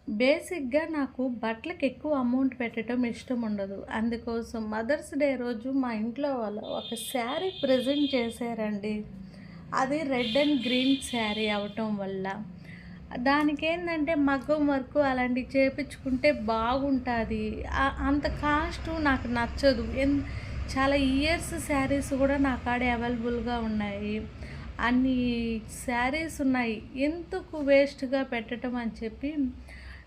బేసిక్‌గా నాకు బట్టలకి ఎక్కువ అమౌంట్ పెట్టడం ఇష్టం ఉండదు. అందుకోసం మదర్స్ డే రోజు మా ఇంట్లో వాళ్ళు ఒక శారీ ప్రెజెంట్ చేశారండి. అది రెడ్ అండ్ గ్రీన్ శారీ అవ్వటం వల్ల దానికేందంటే మగ్గం వర్కు అలాంటివి చేపించుకుంటే బాగుంటాది. అంత కాస్టు నాకు నచ్చదు. చాలా ఇయర్స్ శారీస్ కూడా నా కాడ అవైలబుల్‌గా ఉన్నాయి. అన్ని శారీస్ ఉన్నాయి. ఎందుకు వేస్ట్‌గా పెట్టటం అని చెప్పి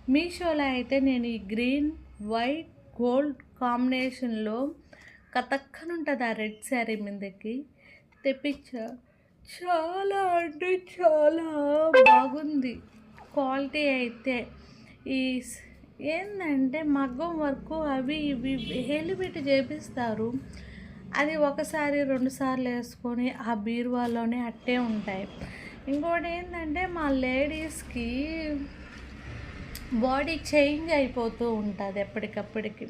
మీషోలో అయితే నేను ఈ గ్రీన్, వైట్, గోల్డ్ కాంబినేషన్‌లో కతక్కనుంటది ఆ రెడ్ శారీ మీదకి తెప్పించా. చాలా అంటే చాలా బాగుంది. క్వాలిటీ అయితే ఈ స్ ఏందంటే మగ్గం వర్కు అవి ఇవి వేలు పెట్టి చేపిస్తారు. అది ఒకసారి, 2 సార్లు ఏసుకొని ఆ బీరువాలోనే అట్టే ఉంటాయి. ఇంకోటేందంటే మా లేడీస్‌కి బాడీ చేంజ్ అయిపోతూ ఉంటది ఎప్పటికప్పటికి.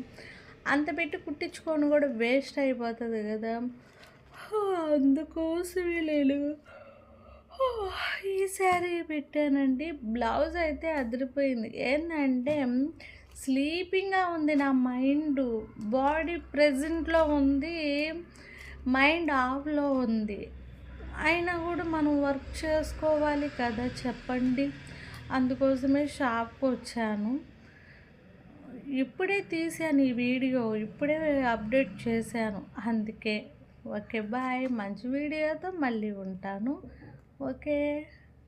అంత పెట్టి కుట్టించుకొని కూడా వేస్ట్ అయిపోతది గదా! అందుకోసమే నేను ఈ శారీ పెట్టానండి. బ్లౌజ్ అయితే అదిరిపోయింది. ఏందంటే స్లీపింగ్‌గా ఉంది నా మైండు. బాడీ ప్రెజెంట్‌లో ఉంది. మైండ్ ఆఫ్‌లో ఉంది. అయినా కూడా మనం వర్క్ చేసుకోవాలి కదా చెప్పండి. అందుకోసమే షాప్‌కొచ్చాను. ఇప్పుడే తీశాను ఈ వీడియో. ఇప్పుడే అప్డేట్ చేశాను. అందుకే. ఓకే. బాయ్. మంచి వీడియోతో మళ్ళీ ఉంటాను. ఓకే.